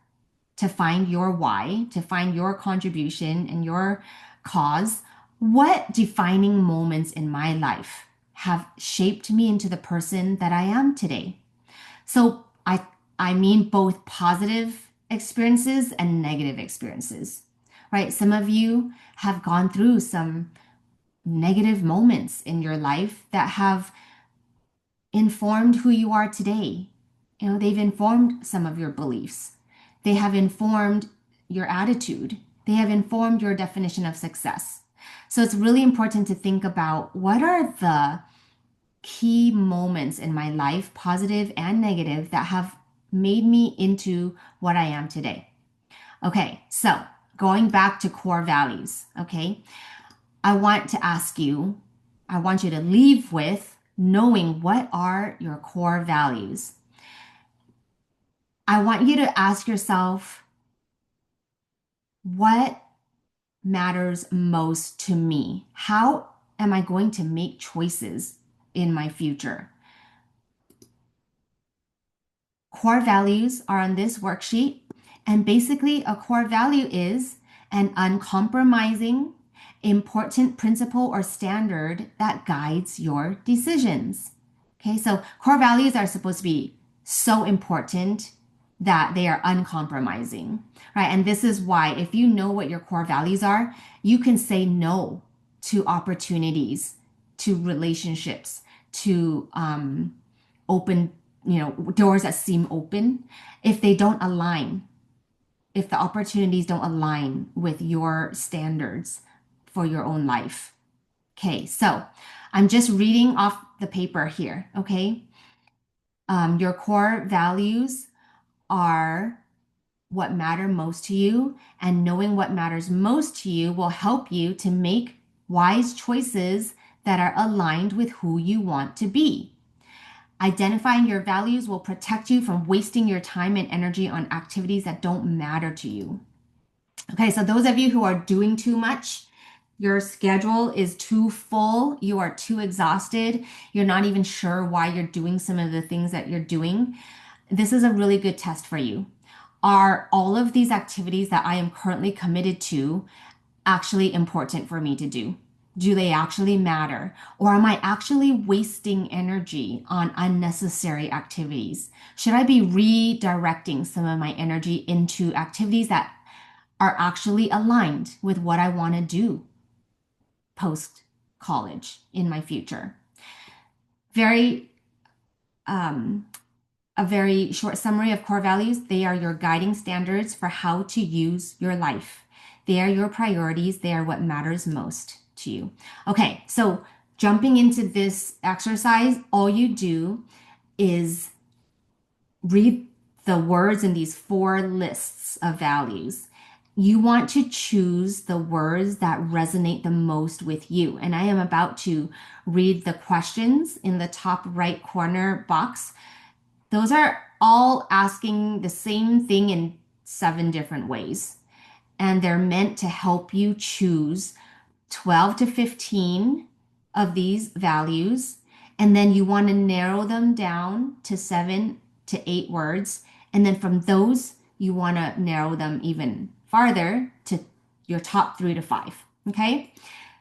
to find your why, to find your contribution and your cause. What defining moments in my life have shaped me into the person that I am today? So I mean both positive experiences and negative experiences, right? Some of you have gone through some negative moments in your life that have informed who you are today. You know, they've informed some of your beliefs. They have informed your attitude. They have informed your definition of success. So it's really important to think about what are the key moments in my life, positive and negative, that have made me into what I am today. Okay, so going back to core values, okay, I want to ask you, I want you to leave with knowing what are your core values. I want you to ask yourself, what matters most to me? How am I going to make choices in my future? Core values are on this worksheet. And basically, a core value is an uncompromising, important principle or standard that guides your decisions. Okay, so core values are supposed to be so important that they are uncompromising, right? And this is why, if you know what your core values are, you can say no to opportunities, to relationships, to open, doors that seem open if they don't align, if the opportunities don't align with your standards for your own life. Okay, so I'm just reading off the paper here, okay? Your core values are what matter most to you, and knowing what matters most to you will help you to make wise choices that are aligned with who you want to be. Identifying your values will protect you from wasting your time and energy on activities that don't matter to you. Okay, so those of you who are doing too much, your schedule is too full, you are too exhausted, you're not even sure why you're doing some of the things that you're doing, this is a really good test for you. Are all of these activities that I am currently committed to actually important for me to do? Do they actually matter? Or am I actually wasting energy on unnecessary activities? Should I be redirecting some of my energy into activities that are actually aligned with what I want to do post college in my future? Very, a very short summary of core values. They are your guiding standards for how to use your life. They are your priorities. They are what matters most to you. Okay, so jumping into this exercise, all you do is read the words in these four lists of values. You want to choose the words that resonate the most with you. And I am about to read the questions in the top right corner box. Those are all asking the same thing in 7 different ways. And they're meant to help you choose 12 to 15 of these values. And then you want to narrow them down to 7 to 8 words. And then from those, you want to narrow them even farther to your top 3 to 5. Okay?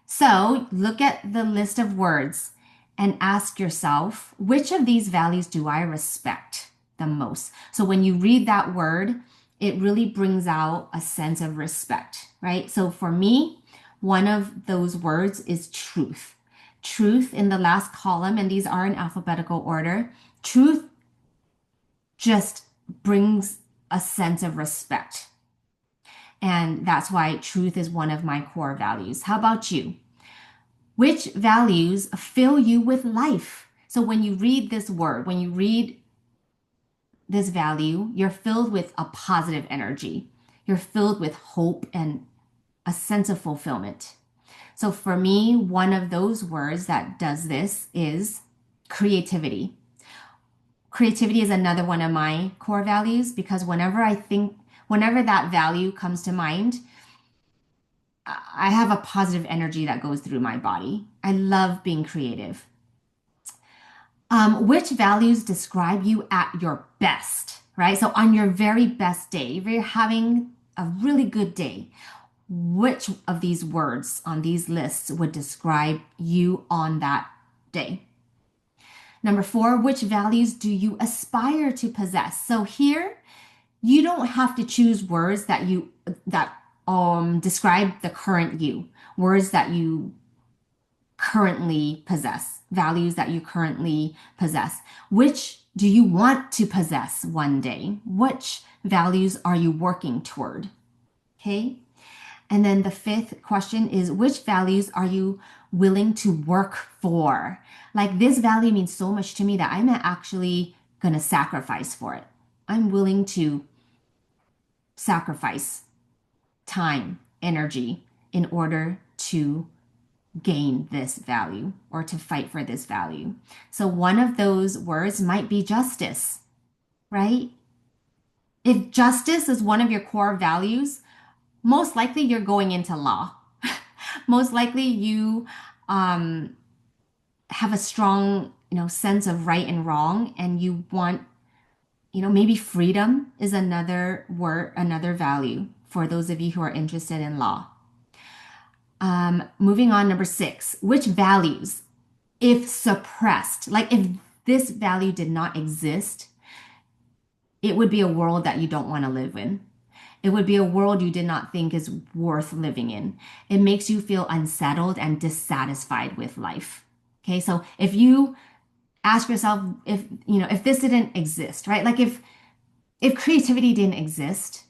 So look at the list of words and ask yourself, which of these values do I respect the most? So when you read that word, it really brings out a sense of respect, right? So for me, one of those words is truth. Truth in the last column, and these are in alphabetical order. Truth just brings a sense of respect. And that's why truth is one of my core values. How about you? Which values fill you with life? So when you read this word, when you read this value, you're filled with a positive energy. You're filled with hope and a sense of fulfillment. So for me, one of those words that does this is creativity. Creativity is another one of my core values because whenever that value comes to mind, I have a positive energy that goes through my body. I love being creative. Which values describe you at your best, right? So on your very best day, if you're having a really good day, which of these words on these lists would describe you on that day? Number four, which values do you aspire to possess? So here, you don't have to choose words that describe the current you, words that you currently possess, values that you currently possess. Which do you want to possess one day? Which values are you working toward? Okay. And then the fifth question is which values are you willing to work for? Like this value means so much to me that I'm actually going to sacrifice for it. I'm willing to sacrifice time, energy in order to gain this value or to fight for this value. So one of those words might be justice, right? If justice is one of your core values, most likely you're going into law. Most likely you um, have a strong, sense of right and wrong, and you want, maybe freedom is another word, another value for those of you who are interested in law. Moving on, number six, which values, if suppressed, like if this value did not exist, it would be a world that you don't want to live in. It would be a world you did not think is worth living in. It makes you feel unsettled and dissatisfied with life. Okay, so if you ask yourself if this didn't exist, right? Like if creativity didn't exist,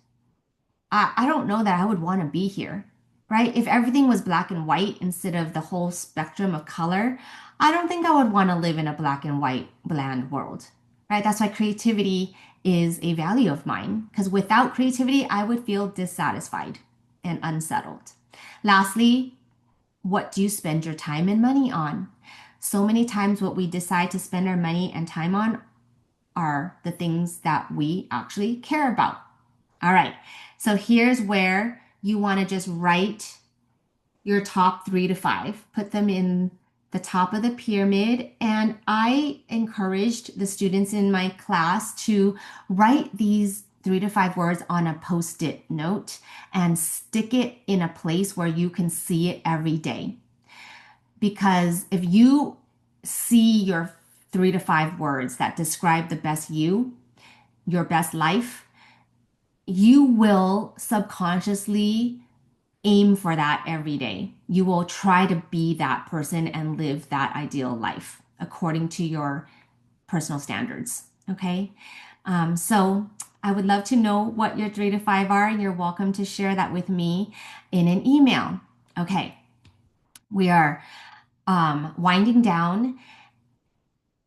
I don't know that I would want to be here, right? If everything was black and white instead of the whole spectrum of color, I don't think I would want to live in a black and white bland world, right? That's why creativity is a value of mine, because without creativity, I would feel dissatisfied and unsettled. Lastly, what do you spend your time and money on? So many times, what we decide to spend our money and time on are the things that we actually care about. All right, so here's where you want to just write your top 3 to 5, put them in the top of the pyramid. And I encouraged the students in my class to write these 3 to 5 words on a post-it note and stick it in a place where you can see it every day. Because if you see your 3 to 5 words that describe the best you, your best life, you will subconsciously aim for that every day. You will try to be that person and live that ideal life according to your personal standards. Okay. So I would love to know what your 3 to 5 are, and you're welcome to share that with me in an email. Okay. We are winding down,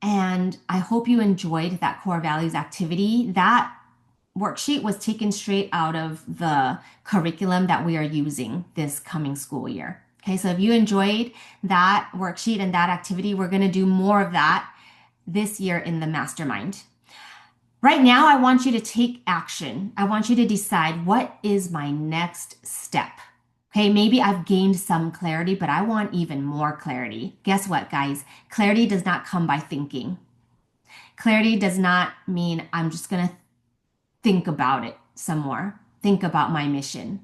and I hope you enjoyed that core values activity. That worksheet was taken straight out of the curriculum that we are using this coming school year. Okay, so if you enjoyed that worksheet and that activity, we're going to do more of that this year in the mastermind. Right now, I want you to take action. I want you to decide what is my next step. Okay, maybe I've gained some clarity, but I want even more clarity. Guess what, guys? Clarity does not come by thinking. Clarity does not mean I'm just going to think about it some more, think about my mission.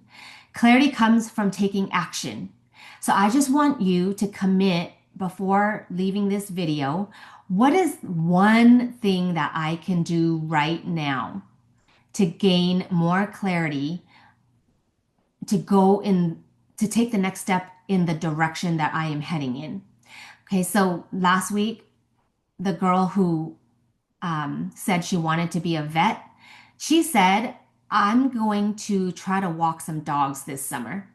Clarity comes from taking action. So I just want you to commit before leaving this video. What is one thing that I can do right now to gain more clarity, to go in, to take the next step in the direction that I am heading in? Okay, so last week, the girl who said she wanted to be a vet. She said, I'm going to try to walk some dogs this summer.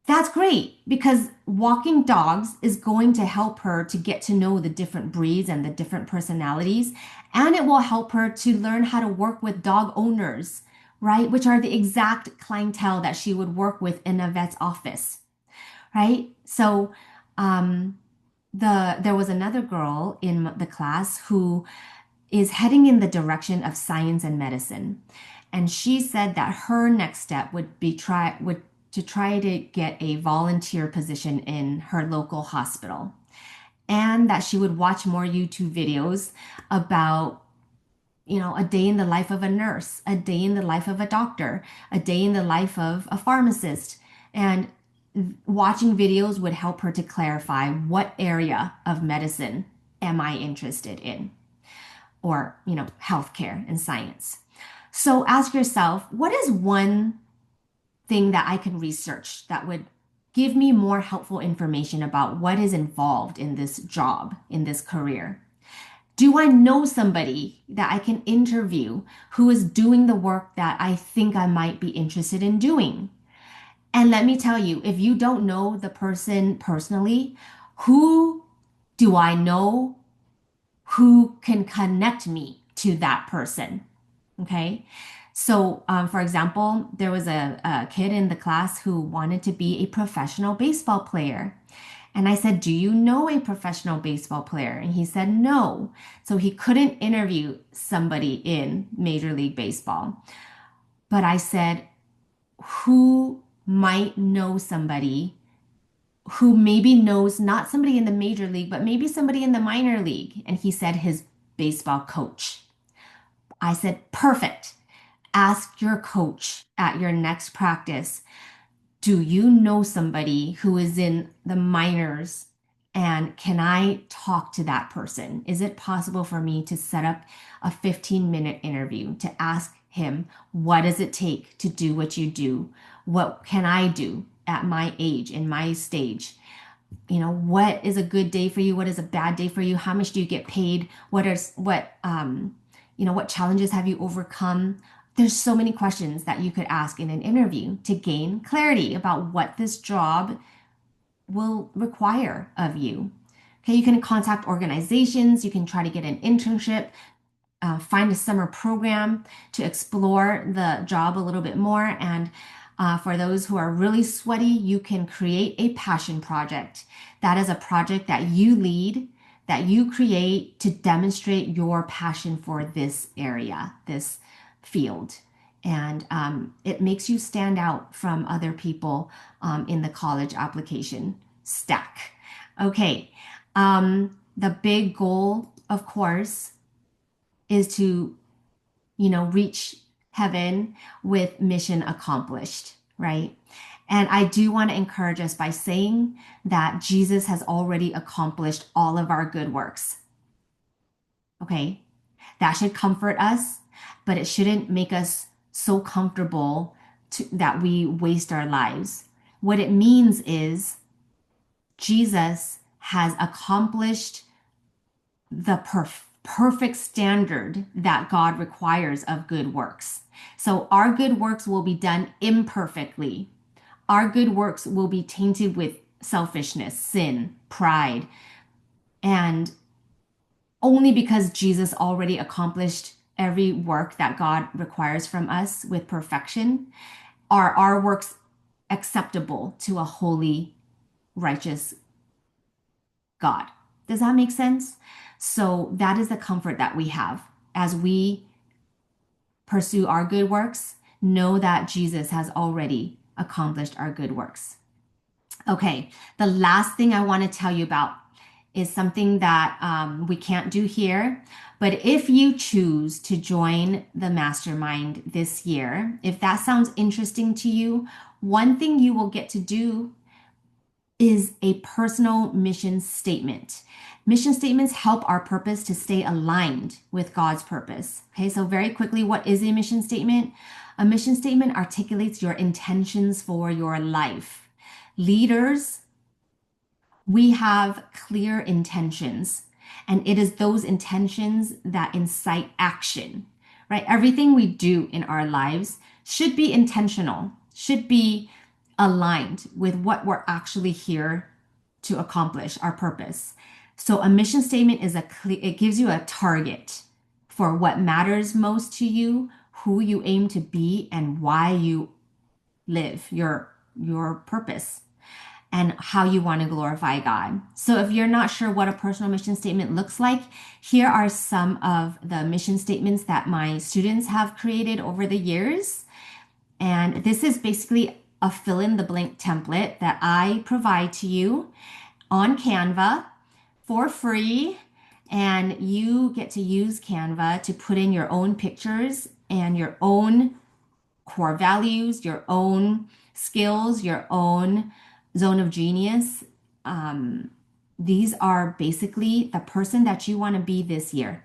That's great because walking dogs is going to help her to get to know the different breeds and the different personalities. And it will help her to learn how to work with dog owners, right? Which are the exact clientele that she would work with in a vet's office, right? So, um, there was another girl in the class who is heading in the direction of science and medicine. And she said that her next step would to try to get a volunteer position in her local hospital and that she would watch more YouTube videos about a day in the life of a nurse, a day in the life of a doctor, a day in the life of a pharmacist. And watching videos would help her to clarify what area of medicine am I interested in, or, healthcare and science. So ask yourself, what is one thing that I can research that would give me more helpful information about what is involved in this job, in this career? Do I know somebody that I can interview who is doing the work that I think I might be interested in doing? And let me tell you, if you don't know the person personally, who do I know who can connect me to that person? Okay. So, for example, there was a kid in the class who wanted to be a professional baseball player. And I said, do you know a professional baseball player? And he said, no. So he couldn't interview somebody in Major League Baseball. But I said, who might know somebody who maybe knows not somebody in the major league, but maybe somebody in the minor league? And he said, his baseball coach. I said, perfect. Ask your coach at your next practice, do you know somebody who is in the minors? And can I talk to that person? Is it possible for me to set up a 15-minute interview to ask him, what does it take to do what you do? What can I do at my age, in my stage? What is a good day for you? What is a bad day for you? How much do you get paid? What challenges have you overcome? There's so many questions that you could ask in an interview to gain clarity about what this job will require of you. Okay, you can contact organizations, you can try to get an internship, find a summer program to explore the job a little bit more. And for those who are really sweaty, you can create a passion project. That is a project that you lead, that you create to demonstrate your passion for this area, this field. And it makes you stand out from other people in the college application stack. Okay. The big goal, of course, is to, reach heaven with mission accomplished, right? And I do want to encourage us by saying that Jesus has already accomplished all of our good works. Okay. That should comfort us, but it shouldn't make us so comfortable that we waste our lives. What it means is Jesus has accomplished the perfect standard that God requires of good works. So our good works will be done imperfectly. Our good works will be tainted with selfishness, sin, pride, and only because Jesus already accomplished every work that God requires from us with perfection are our works acceptable to a holy, righteous God. Does that make sense? So that is the comfort that we have as we pursue our good works. Know that Jesus has already accomplished our good works. Okay, the last thing I want to tell you about is something that we can't do here. But if you choose to join the mastermind this year, if that sounds interesting to you, one thing you will get to do is a personal mission statement. Mission statements help our purpose to stay aligned with God's purpose. Okay, so very quickly, what is a mission statement? A mission statement articulates your intentions for your life. Leaders, we have clear intentions, And it is those intentions that incite action, right? Everything we do in our lives should be intentional, should be aligned with what we're actually here to accomplish, our purpose. So a mission statement is it gives you a target for what matters most to you, who you aim to be, and why you live your purpose and how you want to glorify God. So if you're not sure what a personal mission statement looks like, here are some of the mission statements that my students have created over the years. And this is basically a fill in the blank template that I provide to you on Canva for free. And you get to use Canva to put in your own pictures and your own core values, your own skills, your own zone of genius. These are basically the person that you want to be this year.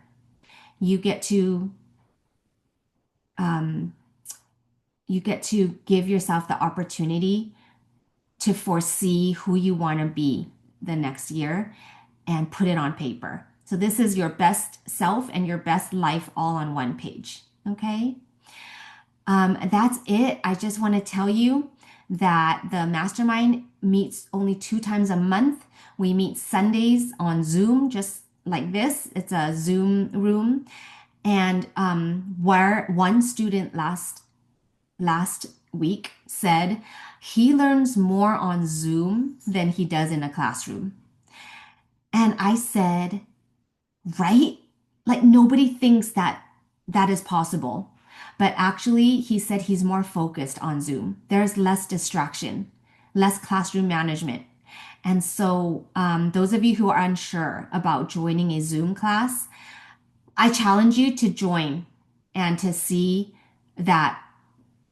You get to um, you get to give yourself the opportunity to foresee who you want to be the next year and put it on paper. So this is your best self and your best life all on one page. Okay. That's it. I just want to tell you that the mastermind meets only 2 times a month. We meet Sundays on Zoom, just like this. It's a Zoom room. And where one student last week said he learns more on Zoom than he does in a classroom. And I said, right? Like nobody thinks that that is possible. But actually, he said he's more focused on Zoom. There's less distraction, less classroom management. And so, those of you who are unsure about joining a Zoom class, I challenge you to join and to see that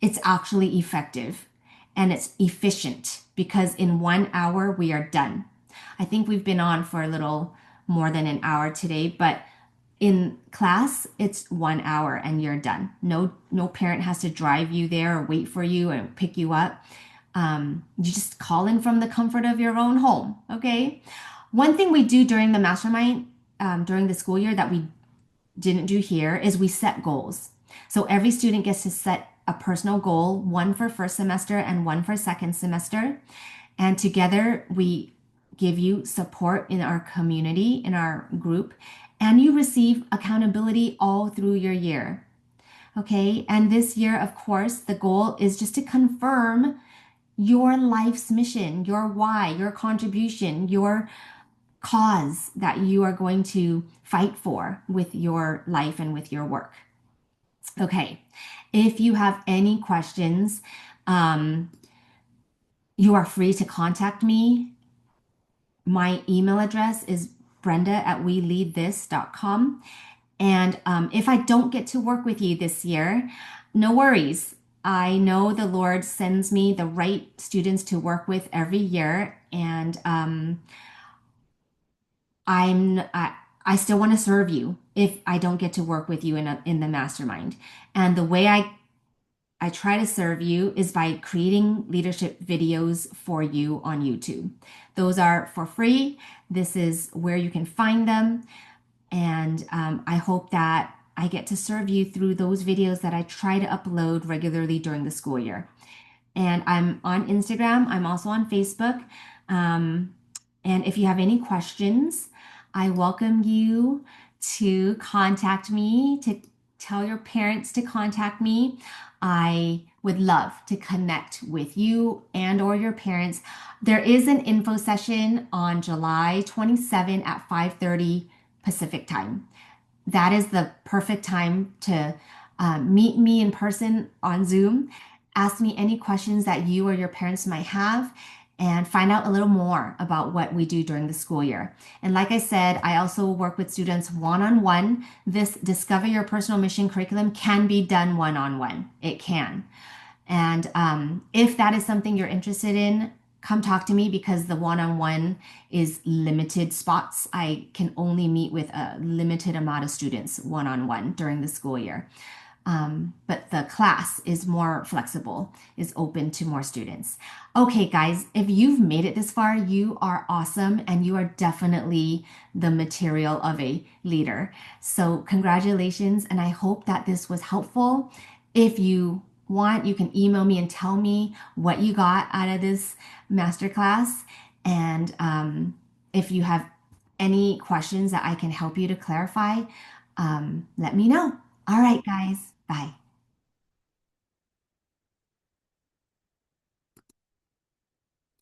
it's actually effective and it's efficient because in 1 hour we are done. I think we've been on for a little more than an hour today, but in class it's 1 hour and you're done. No parent has to drive you there or wait for you and pick you up. You just call in from the comfort of your own home. Okay. One thing we do during the mastermind during the school year that we didn't do here is we set goals. So every student gets to set a personal goal, one for first semester and one for second semester. And together we give you support in our community, in our group, and you receive accountability all through your year. Okay. And this year, of course, the goal is just to confirm your life's mission, your why, your contribution, your cause that you are going to fight for with your life and with your work. Okay, if you have any questions, you are free to contact me. My email address is brenda@weleadthis.com. And if I don't get to work with you this year, no worries. I know the Lord sends me the right students to work with every year, and I still want to serve you if I don't get to work with you in the mastermind. And the way I try to serve you is by creating leadership videos for you on YouTube. Those are for free. This is where you can find them. And I hope that I get to serve you through those videos that I try to upload regularly during the school year. And I'm on Instagram. I'm also on Facebook. And if you have any questions, I welcome you to contact me, to tell your parents to contact me. I would love to connect with you and or your parents. There is an info session on July 27 at 5:30 Pacific time. That is the perfect time to meet me in person on Zoom. Ask me any questions that you or your parents might have and find out a little more about what we do during the school year. And like I said, I also work with students one-on-one. This Discover Your Personal Mission curriculum can be done one-on-one. It can. And if that is something you're interested in, come talk to me because the one-on-one is limited spots. I can only meet with a limited amount of students one-on-one during the school year. but the class is more flexible, is open to more students. Okay, guys, if you've made it this far, you are awesome and you are definitely the material of a leader. So, congratulations, and I hope that this was helpful. If you want, you can email me and tell me what you got out of this masterclass. And if you have any questions that I can help you to clarify, let me know. All right, guys. Bye.